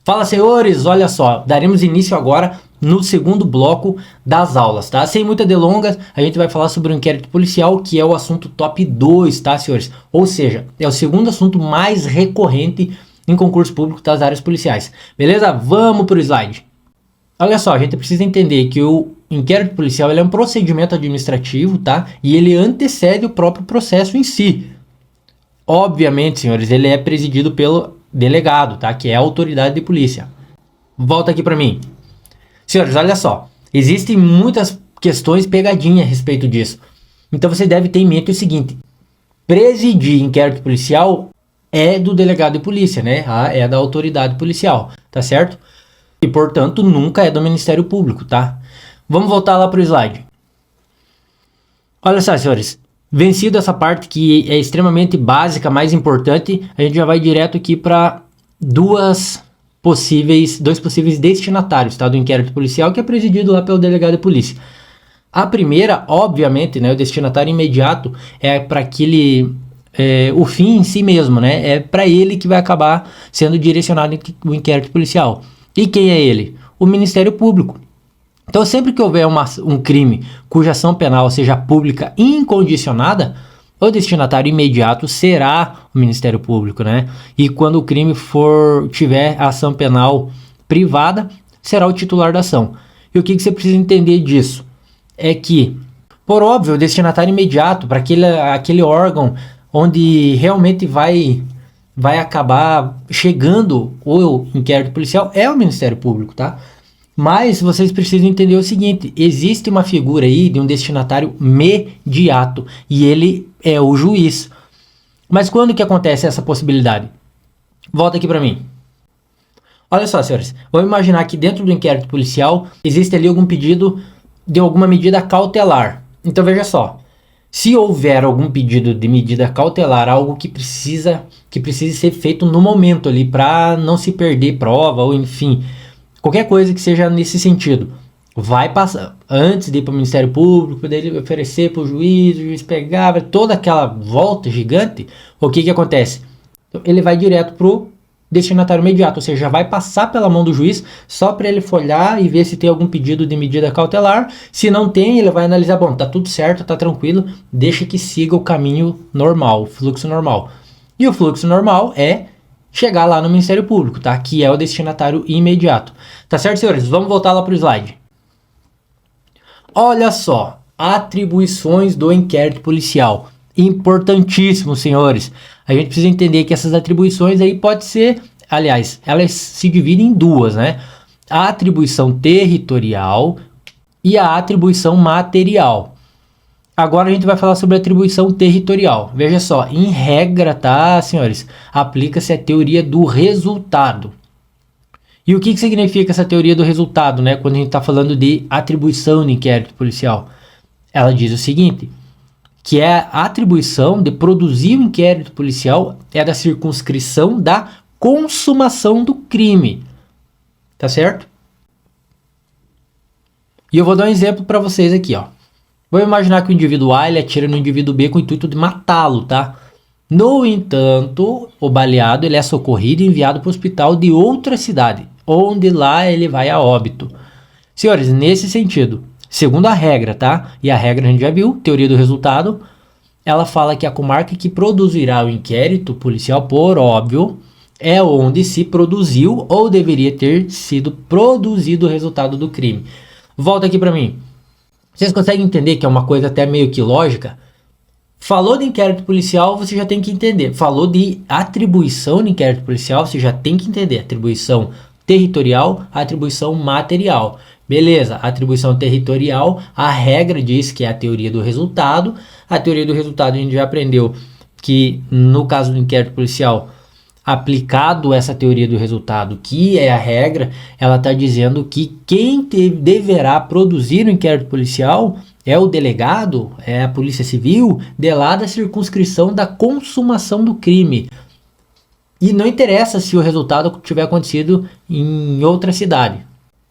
Fala, senhores, olha só, daremos início agora no segundo bloco das aulas, tá? Sem muita delongas, a gente vai falar sobre o inquérito policial, que é o assunto top 2, tá, senhores? Ou seja, é o segundo assunto mais recorrente em concurso público das áreas policiais. Beleza? Vamos pro slide. Olha só, a gente precisa entender que o inquérito policial ele é um procedimento administrativo, tá? E ele antecede o próprio processo em si. Obviamente, senhores, ele é presidido pelo delegado, tá? Que é a autoridade de polícia. Volta aqui para mim. Senhores, olha só. Existem muitas questões pegadinhas a respeito disso. Então você deve ter em mente o seguinte. Presidir inquérito policial é do delegado de polícia, né? É da autoridade policial, tá certo? E, portanto, nunca é do Ministério Público, tá? Vamos voltar lá pro slide. Olha só, senhores. Vencido essa parte que é extremamente básica, mais importante, a gente já vai direto aqui para dois possíveis destinatários, tá, do inquérito policial, que é presidido lá pelo delegado de polícia. A primeira, obviamente, né, o destinatário imediato é para aquele o fim em si mesmo, né? É para ele que vai acabar sendo direcionado o inquérito policial. E quem é ele? O Ministério Público. Então, sempre que houver um crime cuja ação penal seja pública e incondicionada, o destinatário imediato será o Ministério Público, né? E quando o crime tiver ação penal privada, será o titular da ação. E o que você precisa entender disso? É que, por óbvio, o destinatário imediato para aquele órgão onde realmente vai acabar chegando o inquérito policial é o Ministério Público, tá? Mas vocês precisam entender o seguinte, existe uma figura aí de um destinatário mediato e ele é o juiz. Mas quando que acontece essa possibilidade? Volta aqui para mim. Olha só, senhores, vamos imaginar que dentro do inquérito policial existe ali algum pedido de alguma medida cautelar. Então veja só, se houver algum pedido de medida cautelar, algo que precise ser feito no momento ali para não se perder prova ou enfim, qualquer coisa que seja nesse sentido, vai passar antes de ir para o Ministério Público, dele oferecer para o juiz pegar toda aquela volta gigante. O que acontece? Ele vai direto para o destinatário imediato, ou seja, já vai passar pela mão do juiz só para ele folhar e ver se tem algum pedido de medida cautelar. Se não tem, ele vai analisar, bom, tá tudo certo, tá tranquilo, deixa que siga o caminho normal, o fluxo normal. E o fluxo normal é chegar lá no Ministério Público, tá? Que é o destinatário imediato. Tá certo, senhores? Vamos voltar lá pro slide. Olha só, atribuições do inquérito policial. Importantíssimo, senhores. A gente precisa entender que essas atribuições aí pode ser, aliás, elas se dividem em duas, né? A atribuição territorial e a atribuição material. Agora a gente vai falar sobre a atribuição territorial. Veja só, em regra, tá, senhores? Aplica-se a teoria do resultado. E o que significa essa teoria do resultado, né? Quando a gente está falando de atribuição de inquérito policial. Ela diz o seguinte, que é a atribuição de produzir o inquérito policial é da circunscrição da consumação do crime. Tá certo? E eu vou dar um exemplo para vocês aqui, ó. Vamos imaginar que o indivíduo A ele atira no indivíduo B com o intuito de matá-lo, tá? No entanto, o baleado ele é socorrido e enviado para o hospital de outra cidade, onde lá ele vai a óbito. Senhores, nesse sentido, segundo a regra, tá? E a regra a gente já viu, teoria do resultado, ela fala que a comarca que produzirá o inquérito policial, por óbvio, é onde se produziu ou deveria ter sido produzido o resultado do crime. Volta aqui para mim. Vocês conseguem entender que é uma coisa até meio que lógica? Falou de inquérito policial, você já tem que entender. Falou de atribuição de inquérito policial, você já tem que entender. Atribuição territorial, atribuição material. Beleza, atribuição territorial, a regra diz que é a teoria do resultado. A teoria do resultado a gente já aprendeu que no caso do inquérito policial, aplicado essa teoria do resultado, que é a regra, ela está dizendo que quem deverá produzir o inquérito policial é o delegado, é a polícia civil, de lá da circunscrição da consumação do crime. E não interessa se o resultado tiver acontecido em outra cidade.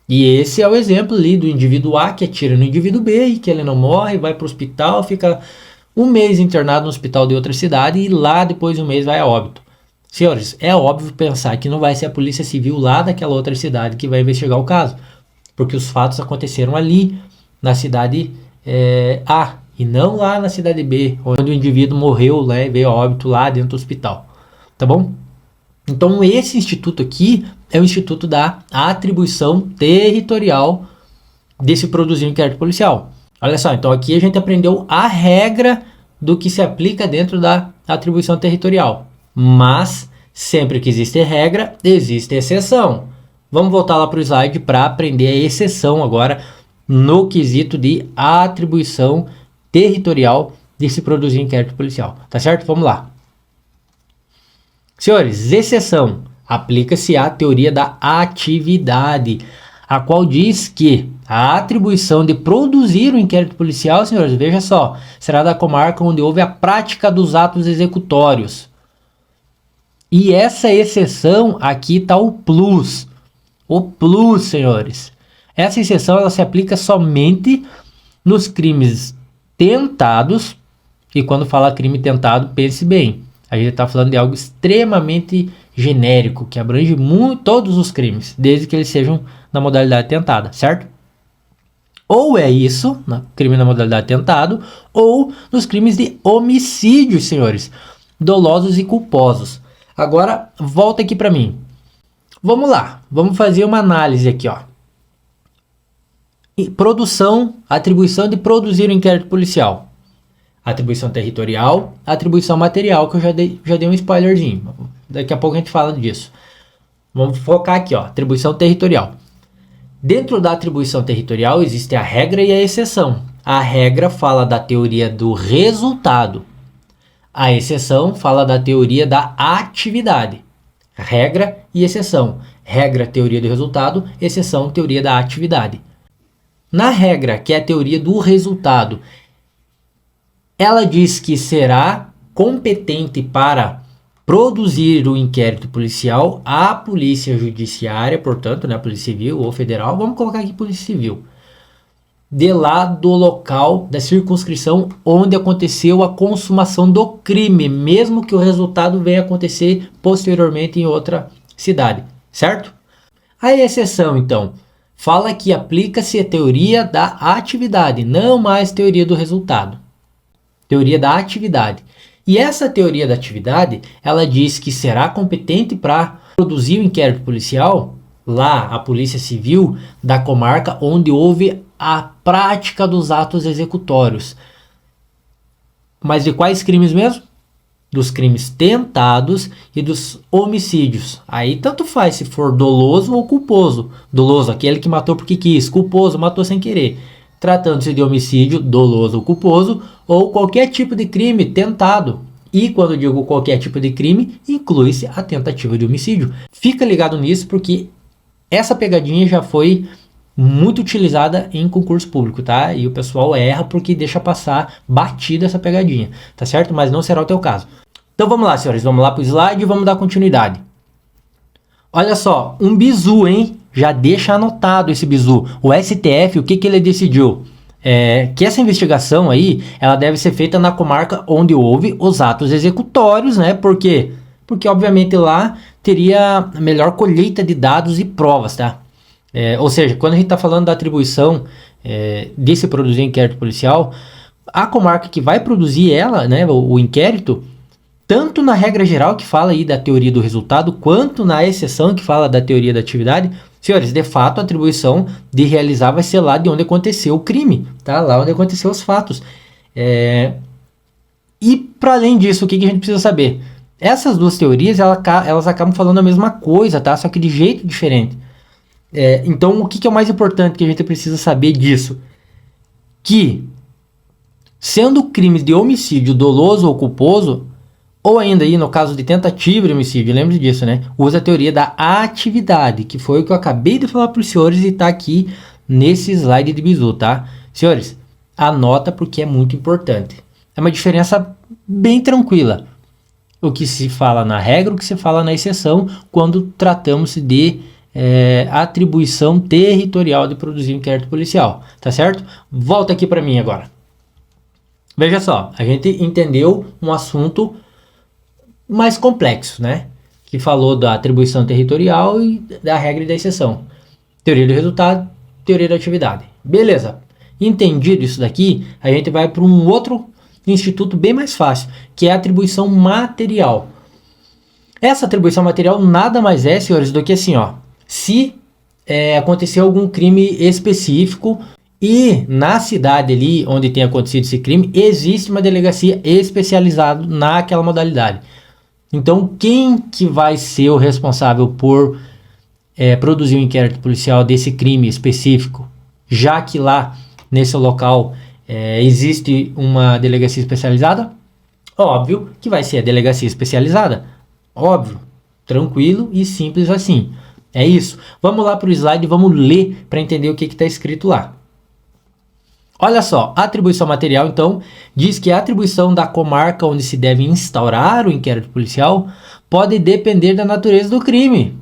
E esse é o exemplo ali do indivíduo A que atira no indivíduo B e que ele não morre, vai para o hospital, fica um mês internado no hospital de outra cidade e lá depois de um mês vai a óbito. Senhores, é óbvio pensar que não vai ser a Polícia Civil lá daquela outra cidade que vai investigar o caso, porque os fatos aconteceram ali, na cidade A, e não lá na cidade B, onde o indivíduo morreu, né, veio a óbito lá dentro do hospital, tá bom? Então esse instituto aqui é o instituto da atribuição territorial de se produzir um inquérito policial. Olha só, então aqui a gente aprendeu a regra do que se aplica dentro da atribuição territorial. Mas sempre que existe regra, existe exceção. Vamos voltar lá para o slide para aprender a exceção agora no quesito de atribuição territorial de se produzir inquérito policial. Tá certo? Vamos lá. Senhores, exceção aplica-se à teoria da atividade, a qual diz que a atribuição de produzir o inquérito policial, senhores, veja só, será da comarca onde houve a prática dos atos executórios. E essa exceção, aqui está o plus. O plus, senhores. Essa exceção ela se aplica somente nos crimes tentados. E quando fala crime tentado, pense bem. A gente está falando de algo extremamente genérico, que abrange todos os crimes, desde que eles sejam na modalidade tentada, certo? Ou é isso, crime na modalidade tentado, ou nos crimes de homicídio, senhores, dolosos e culposos. Agora, volta aqui para mim. Vamos lá, vamos fazer uma análise aqui, ó. Produção, atribuição de produzir o inquérito policial. Atribuição territorial, atribuição material, que eu já dei um spoilerzinho. Daqui a pouco a gente fala disso. Vamos focar aqui, ó, atribuição territorial. Dentro da atribuição territorial existe a regra e a exceção. A regra fala da teoria do resultado. A exceção fala da teoria da atividade. Regra e exceção. Regra, teoria do resultado. Exceção, teoria da atividade. Na regra, que é a teoria do resultado, ela diz que será competente para produzir o inquérito policial a polícia judiciária, portanto, né, a polícia civil ou federal, vamos colocar aqui polícia civil, de lá do local da circunscrição onde aconteceu a consumação do crime, mesmo que o resultado venha acontecer posteriormente em outra cidade, certo? A exceção, então, fala que aplica-se a teoria da atividade, não mais teoria do resultado. Teoria da atividade. E essa teoria da atividade, ela diz que será competente para produzir o inquérito policial lá, a polícia civil da comarca onde houve a prática dos atos executórios. Mas de quais crimes mesmo? Dos crimes tentados e dos homicídios. Aí tanto faz se for doloso ou culposo. Doloso, aquele que matou porque quis. Culposo, matou sem querer. Tratando-se de homicídio doloso ou culposo, ou qualquer tipo de crime tentado. E quando digo qualquer tipo de crime, inclui-se a tentativa de homicídio. Fica ligado nisso porque essa pegadinha já foi muito utilizada em concurso público, tá? E o pessoal erra porque deixa passar batida essa pegadinha, tá certo? Mas não será o teu caso. Então vamos lá, senhores, vamos lá pro slide e vamos dar continuidade. Olha só, um bizu, hein? Já deixa anotado esse bizu. O STF, o que ele decidiu? Que essa investigação aí, ela deve ser feita na comarca onde houve os atos executórios, né? Por quê? Porque, obviamente, lá teria a melhor colheita de dados e provas, tá? Ou seja, quando a gente está falando da atribuição de se produzir inquérito policial, a comarca que vai produzir ela, né, o inquérito, tanto na regra geral que fala aí da teoria do resultado, quanto na exceção que fala da teoria da atividade, senhores, de fato a atribuição de realizar vai ser lá de onde aconteceu o crime, tá? Lá onde aconteceu os fatos. E para além disso, o que a gente precisa saber? Essas duas teorias, elas acabam falando a mesma coisa, tá? Só que de jeito diferente. Então, o que é o mais importante que a gente precisa saber disso? Que, sendo crimes de homicídio doloso ou culposo, ou ainda aí no caso de tentativa de homicídio, lembre disso, né? Usa a teoria da atividade, que foi o que eu acabei de falar para os senhores e está aqui nesse slide de bizu, tá? Senhores, anota porque é muito importante. É uma diferença bem tranquila. O que se fala na regra, o que se fala na exceção, quando tratamos de atribuição territorial de produzir inquérito policial, tá certo? Volta aqui para mim agora. Veja só, a gente entendeu um assunto mais complexo, né? que falou da atribuição territorial e da regra e da exceção. Teoria do resultado, teoria da atividade. Beleza. Entendido isso daqui, a gente vai para um outro instituto bem mais fácil, que é a atribuição material. Essa atribuição material nada mais é, senhores, do que assim, ó, se aconteceu algum crime específico e na cidade ali onde tem acontecido esse crime, existe uma delegacia especializada naquela modalidade. Então, quem que vai ser o responsável por produzir um inquérito policial desse crime específico, já que lá nesse local existe uma delegacia especializada? Óbvio que vai ser a delegacia especializada. Óbvio, tranquilo e simples assim. É isso. Vamos lá para o slide e vamos ler para entender o que está escrito lá. Olha só, a atribuição material, então, diz que a atribuição da comarca onde se deve instaurar o inquérito policial pode depender da natureza do crime.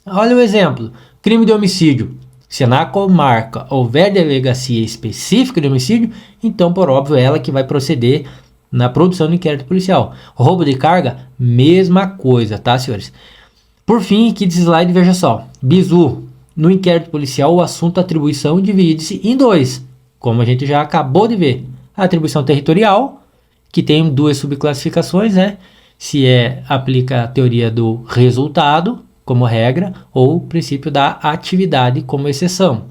Olha o exemplo. Crime de homicídio. Se na comarca houver delegacia específica de homicídio, então, por óbvio, ela que vai proceder na produção do inquérito policial. Roubo de carga, mesma coisa, tá, senhores? Por fim, aqui desse slide, veja só. Bizu, no inquérito policial, o assunto atribuição divide-se em dois, como a gente já acabou de ver. A atribuição territorial, que tem duas subclassificações, né? Se aplica a teoria do resultado, como regra, ou o princípio da atividade, como exceção.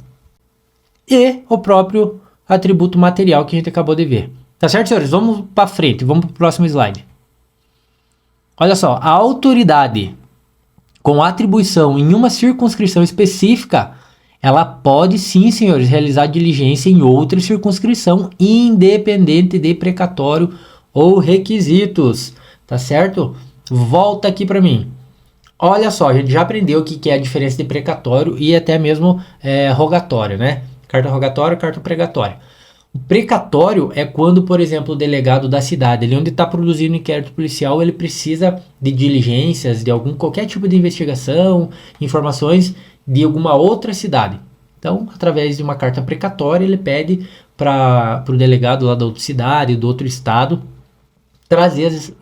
E o próprio atributo material que a gente acabou de ver. Tá certo, senhores? Vamos para frente, vamos para o próximo slide. Olha só, a autoridade com atribuição em uma circunscrição específica, ela pode sim, senhores, realizar diligência em outra circunscrição, independente de precatório ou requisitos. Tá certo? Volta aqui para mim. Olha só, a gente já aprendeu o que é a diferença de precatório e até mesmo rogatório, né? Carta rogatória, carta precatória. O precatório é quando, por exemplo, o delegado da cidade, ele onde está produzindo inquérito policial, ele precisa de diligências, de qualquer tipo de investigação, informações de alguma outra cidade. Então, através de uma carta precatória, ele pede para o delegado lá da outra cidade, do outro estado,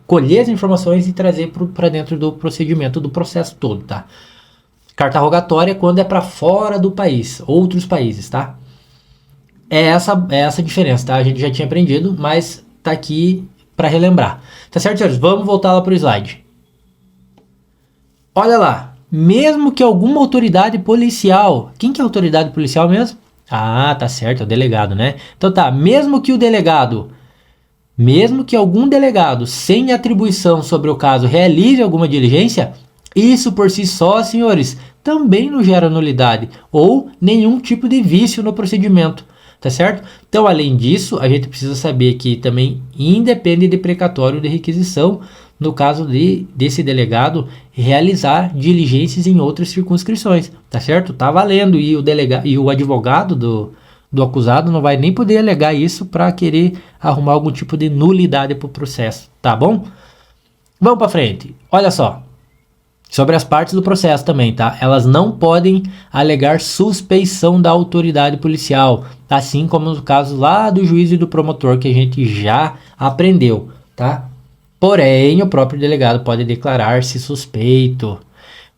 colher as informações e trazer para dentro do procedimento, do processo todo, tá? Carta rogatória é quando é para fora do país, outros países, tá? É essa a diferença, tá? A gente já tinha aprendido, mas tá aqui para relembrar. Tá certo, senhores? Vamos voltar lá pro slide. Olha lá. Mesmo que alguma autoridade policial... Quem que é a autoridade policial mesmo? Ah, tá certo, é o delegado, né? Então tá, mesmo que algum delegado sem atribuição sobre o caso realize alguma diligência, isso por si só, senhores, também não gera nulidade ou nenhum tipo de vício no procedimento. Tá certo? Então, além disso, a gente precisa saber que também independe de precatório de requisição, no caso desse delegado realizar diligências em outras circunscrições, tá certo? Tá valendo, e o advogado do acusado não vai nem poder alegar isso para querer arrumar algum tipo de nulidade para o processo, tá bom? Vamos para frente. Olha só. Sobre as partes do processo também, tá? Elas não podem alegar suspeição da autoridade policial, assim como no caso lá do juiz e do promotor, que a gente já aprendeu, tá? Porém, o próprio delegado pode declarar-se suspeito.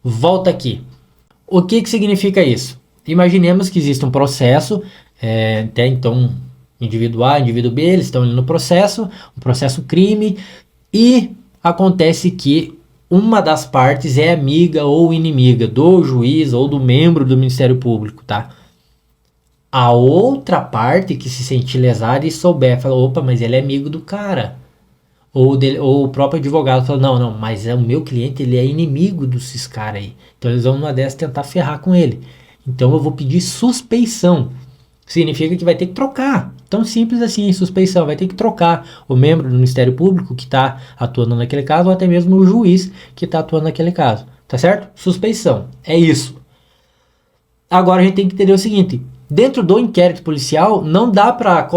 Volta aqui. O que significa isso? Imaginemos que existe um processo, até então, indivíduo A, indivíduo B, eles estão ali no processo, um processo crime, e acontece que uma das partes é amiga ou inimiga do juiz ou do membro do Ministério Público, tá? A outra parte que se sentir lesada e souber, fala, opa, mas ele é amigo do cara. Ou o próprio advogado fala, não, mas o meu cliente, ele é inimigo desses caras aí. Então eles vão numa dessas tentar ferrar com ele. Então eu vou pedir suspeição. Significa que vai ter que trocar. Tão simples assim, suspeição. Vai ter que trocar o membro do Ministério Público que está atuando naquele caso, ou até mesmo o juiz que está atuando naquele caso. Tá certo? Suspeição. É isso. Agora a gente tem que entender o seguinte. Dentro do inquérito policial, não dá para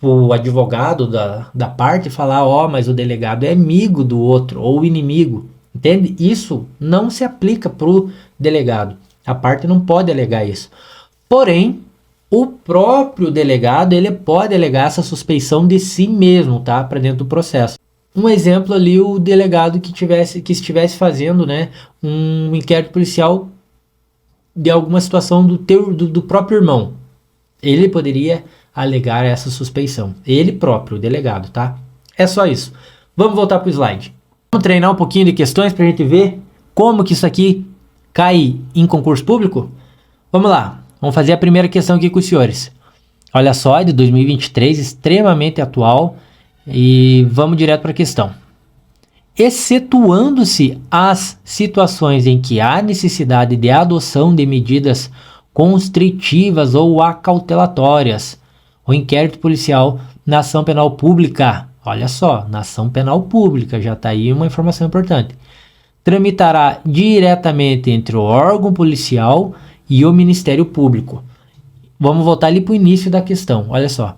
o advogado da parte falar, mas o delegado é amigo do outro, ou inimigo. Entende? Isso não se aplica para o delegado. A parte não pode alegar isso. Porém, o próprio delegado, ele pode alegar essa suspeição de si mesmo, tá? Para dentro do processo. um exemplo ali, o delegado que estivesse fazendo, né, um inquérito policial de alguma situação do próprio irmão. Ele poderia alegar essa suspeição. Ele próprio, o delegado, tá? É só isso. Vamos voltar para o slide. Vamos treinar um pouquinho de questões para a gente ver como que isso aqui cai em concurso público? Vamos lá. Vamos fazer a primeira questão aqui com os senhores. Olha só, é de 2023, extremamente atual. E vamos direto para a questão. Excetuando-se as situações em que há necessidade de adoção de medidas constritivas ou acautelatórias, o inquérito policial na ação penal pública, olha só, na ação penal pública, já está aí uma informação importante, tramitará diretamente entre o órgão policial e o Ministério Público. Vamos voltar ali para o início da questão, olha só.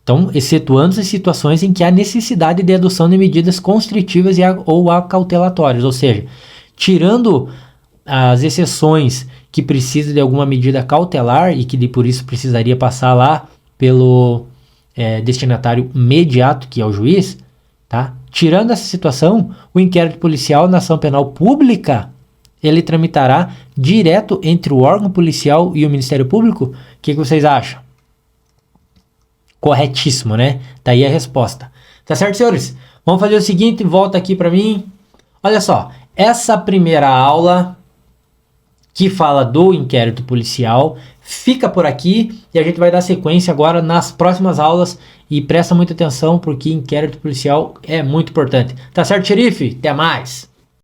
Então, excetuando as situações em que há necessidade de adoção de medidas constritivas ou acautelatórias, ou seja, tirando as exceções que precisam de alguma medida cautelar e que por isso precisaria passar lá pelo destinatário imediato, que é o juiz, tá? Tirando essa situação, o inquérito policial na ação penal pública, ele tramitará direto entre o órgão policial e o Ministério Público? O que vocês acham? Corretíssimo, né? Tá aí a resposta. Tá certo, senhores? Vamos fazer o seguinte, volta aqui para mim. Olha só, essa primeira aula que fala do inquérito policial fica por aqui e a gente vai dar sequência agora nas próximas aulas e presta muita atenção porque inquérito policial é muito importante. Tá certo, xerife? Até mais!